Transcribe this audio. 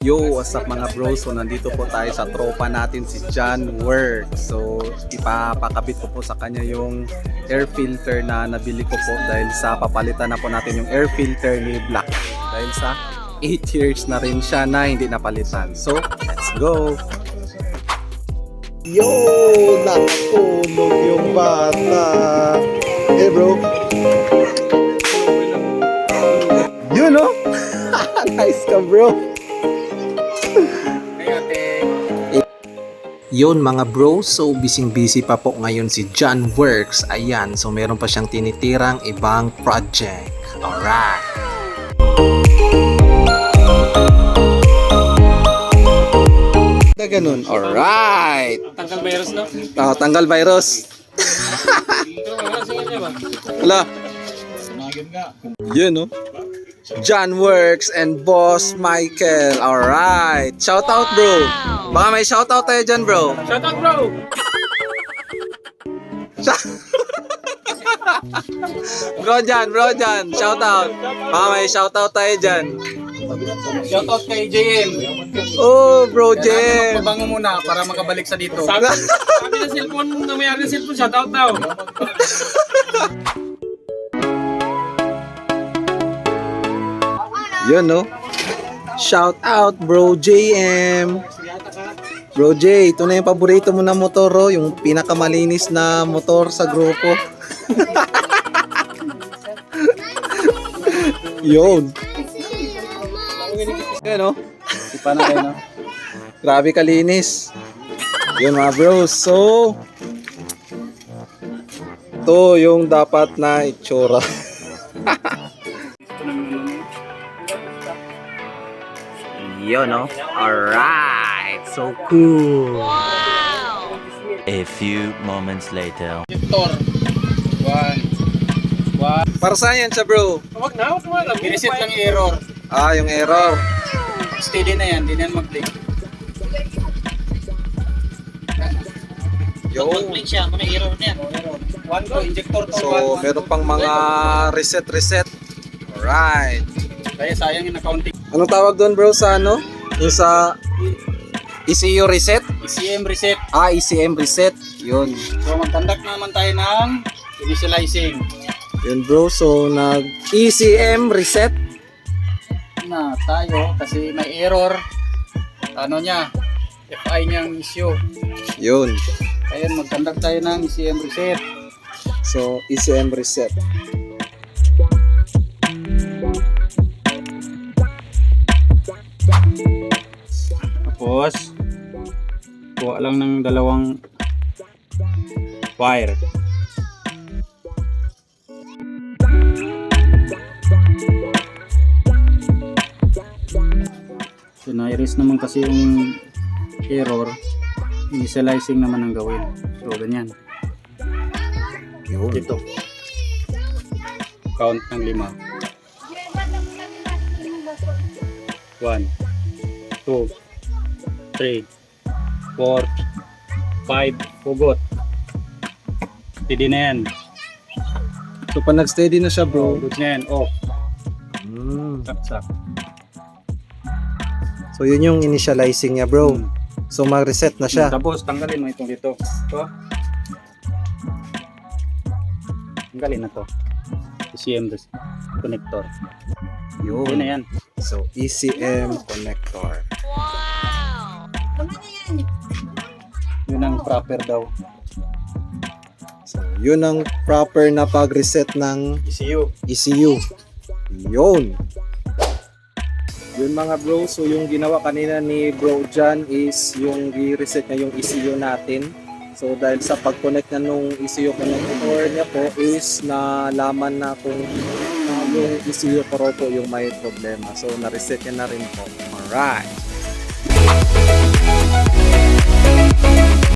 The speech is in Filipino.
Yo, what's up mga bro? So nandito po tayo sa tropa natin si John Work. So ipapakabit ko po sa kanya yung air filter na nabili ko po dahil sa papalitan na po natin yung air filter ni Black. Dahil sa 8 years na rin siya na hindi napalitan. So, let's go! Yo! Natulog yung bata! Hey bro! Yun no? Nice ka bro! Yun mga bro, so busy pa po ngayon si John Works. Ayan, so meron pa siyang tinitirang ibang project. Alright. Na ganun. Alright. Tanggal virus, no? Tanggal virus. Wala. Yun no? John Works and Boss Michael. Alright. Shout out bro. Baka may shout out tayo dyan bro. Shout out, bro! Bro Jan. Shout out. Baka may shout out tayo dyan. Shout out kay JM. Oh bro Jem. Pabango muna para makabalik sa dito. Sabi na cellphone, na may-ari ng cellphone, shout out daw. Yun no. Shout out bro JM. Bro J, ito na yung paborito mo na motor, oh, yung pinakamalinis na motor sa grupo. Yun. Yan, oh. Ipa na kayo, no? Grabe kalinis. Yun mga bro. So, ito yung dapat na itsura. Yun, no? Alright. So cool. Wow! A few moments later. Victor. One. Para saan yan siya bro? Huwag na, huwag na. Reset lang yung error. Yung error. Steady na yan, di na yan mag-click. Yo. Mag-click siya, muna error na yan. One to, injector to. So, meron pang mga reset. Alright. Kaya sayang yung accounting. Anong tawag doon bro sa ano? Yung sa ECU reset? ECM reset. ECM reset. Yun. So mag-conduct naman tayo ng initializing. Yun bro. So, nag ECM reset. Na tayo kasi may error. Ano niya? FI niyang issue. Yun. Kaya mag-conduct tayo ng ECM reset. So, ECM reset. Tapos kuha lang ng dalawang wire. So na-erase naman kasi yung error, initializing naman ang gawin. So ganyan. Yun. Dito. Count ng 5. 1 2 3 4 5 hugot. Steady na yan. So, pag nag-steady na siya bro. Good na yan. Off. Saksak. So, yun yung initializing niya bro. So, mag-reset na siya. Tapos tanggalin mo itong dito. Ito. Tanggalin na to. ECM connector. Yun na Yun. yan. So, ECM connector. Wow! Yun ang proper daw. So, yun ang proper na pag-reset ng ECU. ECU. Yun. Yun mga bro, so yung ginawa kanina ni Bro John is yung i-reset niya yung ECU natin. So dahil sa pag-connect na nung ECU connector niya po is nalaman na kung yung ECU ko po yung may problema. So na-reset niya na rin po. Alright.